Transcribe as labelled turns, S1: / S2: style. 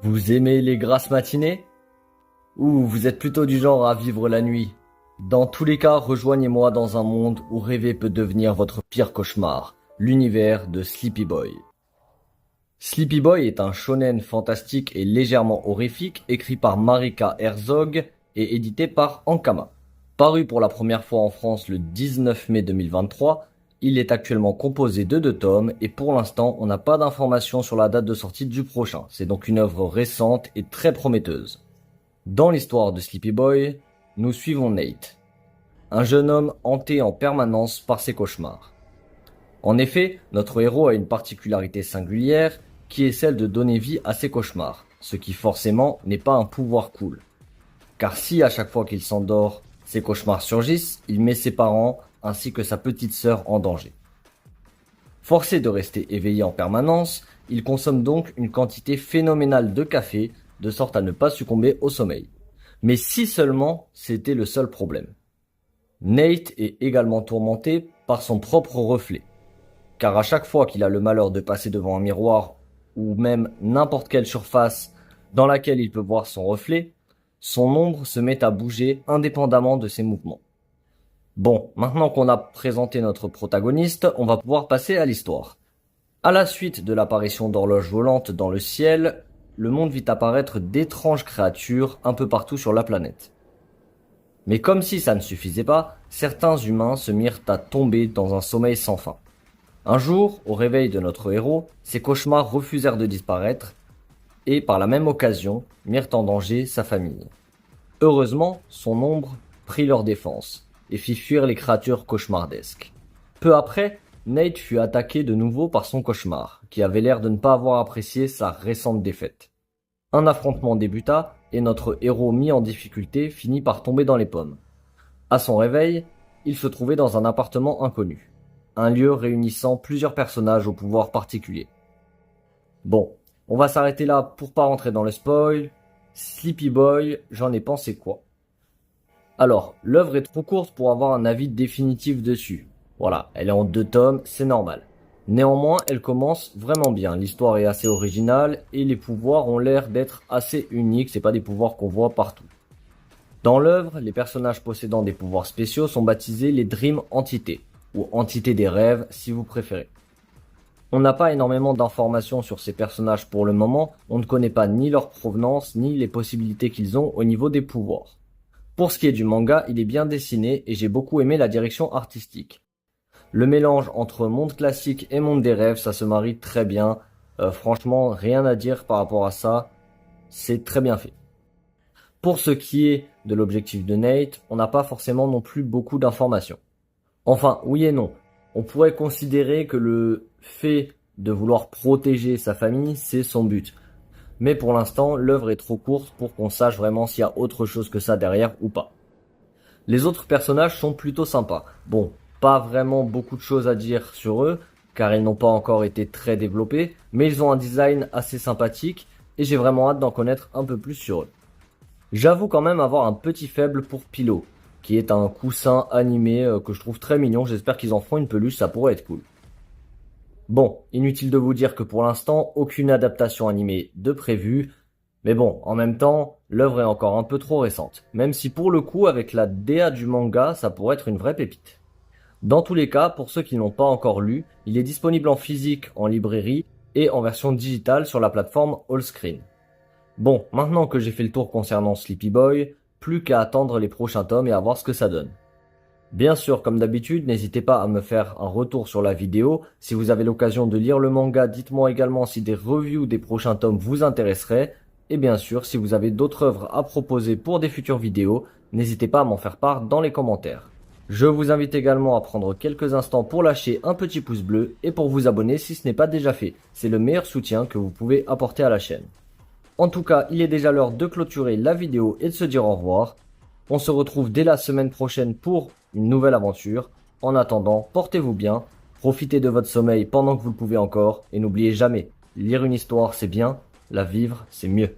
S1: Vous aimez les grasses matinées? Ou vous êtes plutôt du genre à vivre la nuit? Dans tous les cas, rejoignez-moi dans un monde où rêver peut devenir votre pire cauchemar, l'univers de Sleepy Boy. Sleepy Boy est un shonen fantastique et légèrement horrifique écrit par Marika Herzog et édité par Ankama. Paru pour la première fois en France le 19 mai 2023, il est actuellement composé de 2 tomes et pour l'instant on n'a pas d'informations sur la date de sortie du prochain. C'est donc une œuvre récente et très prometteuse. Dans l'histoire de Sleepy Boy, nous suivons Nate, un jeune homme hanté en permanence par ses cauchemars. En effet, notre héros a une particularité singulière qui est celle de donner vie à ses cauchemars, ce qui forcément n'est pas un pouvoir cool. Car si à chaque fois qu'il s'endort, ses cauchemars surgissent, il met ses parents ainsi que sa petite sœur en danger. Forcé de rester éveillé en permanence, il consomme donc une quantité phénoménale de café, de sorte à ne pas succomber au sommeil. Mais si seulement c'était le seul problème. Nate est également tourmenté par son propre reflet. Car à chaque fois qu'il a le malheur de passer devant un miroir ou même n'importe quelle surface dans laquelle il peut voir son reflet, son ombre se met à bouger indépendamment de ses mouvements. Bon, maintenant qu'on a présenté notre protagoniste, on va pouvoir passer à l'histoire. À la suite de l'apparition d'horloges volantes dans le ciel, le monde vit apparaître d'étranges créatures un peu partout sur la planète. Mais comme si ça ne suffisait pas, certains humains se mirent à tomber dans un sommeil sans fin. Un jour, au réveil de notre héros, ses cauchemars refusèrent de disparaître et, par la même occasion, mirent en danger sa famille. Heureusement, son ombre prit leur défense et fit fuir les créatures cauchemardesques. Peu après, Nate fut attaqué de nouveau par son cauchemar, qui avait l'air de ne pas avoir apprécié sa récente défaite. Un affrontement débuta et notre héros mis en difficulté finit par tomber dans les pommes. À son réveil, il se trouvait dans un appartement inconnu, un lieu réunissant plusieurs personnages au pouvoir particulier. Bon, on va s'arrêter là pour pas rentrer dans le spoil. Sleepy Boy, j'en ai pensé quoi? Alors, l'œuvre est trop courte pour avoir un avis définitif dessus. Voilà, elle est en 2 tomes, c'est normal. Néanmoins, elle commence vraiment bien. L'histoire est assez originale et les pouvoirs ont l'air d'être assez uniques, c'est pas des pouvoirs qu'on voit partout. Dans l'œuvre, les personnages possédant des pouvoirs spéciaux sont baptisés les Dream Entités, ou Entités des rêves si vous préférez. On n'a pas énormément d'informations sur ces personnages pour le moment, on ne connaît pas ni leur provenance ni les possibilités qu'ils ont au niveau des pouvoirs. Pour ce qui est du manga, il est bien dessiné et j'ai beaucoup aimé la direction artistique. Le mélange entre monde classique et monde des rêves, ça se marie très bien. Franchement, rien à dire par rapport à ça, c'est très bien fait. Pour ce qui est de l'objectif de Nate, on n'a pas forcément non plus beaucoup d'informations. Enfin, oui et non. On pourrait considérer que le fait de vouloir protéger sa famille, c'est son but. Mais pour l'instant, l'œuvre est trop courte pour qu'on sache vraiment s'il y a autre chose que ça derrière ou pas. Les autres personnages sont plutôt sympas. Bon, pas vraiment beaucoup de choses à dire sur eux, car ils n'ont pas encore été très développés, mais ils ont un design assez sympathique, et j'ai vraiment hâte d'en connaître un peu plus sur eux. J'avoue quand même avoir un petit faible pour Pillow, qui est un coussin animé que je trouve très mignon, j'espère qu'ils en feront une peluche, ça pourrait être cool. Bon, inutile de vous dire que pour l'instant, aucune adaptation animée de prévue, mais bon, en même temps, l'œuvre est encore un peu trop récente, même si pour le coup, avec la DA du manga, ça pourrait être une vraie pépite. Dans tous les cas, pour ceux qui n'ont pas encore lu, il est disponible en physique en librairie et en version digitale sur la plateforme Allscreen. Bon, maintenant que j'ai fait le tour concernant Sleepy Boy, plus qu'à attendre les prochains tomes et à voir ce que ça donne. Bien sûr, comme d'habitude, n'hésitez pas à me faire un retour sur la vidéo. Si vous avez l'occasion de lire le manga, dites-moi également si des reviews des prochains tomes vous intéresseraient. Et bien sûr, si vous avez d'autres œuvres à proposer pour des futures vidéos, n'hésitez pas à m'en faire part dans les commentaires. Je vous invite également à prendre quelques instants pour lâcher un petit pouce bleu et pour vous abonner si ce n'est pas déjà fait. C'est le meilleur soutien que vous pouvez apporter à la chaîne. En tout cas, il est déjà l'heure de clôturer la vidéo et de se dire au revoir. On se retrouve dès la semaine prochaine pour une nouvelle aventure. En attendant, portez-vous bien, profitez de votre sommeil pendant que vous le pouvez encore, et n'oubliez jamais, lire une histoire c'est bien, la vivre c'est mieux.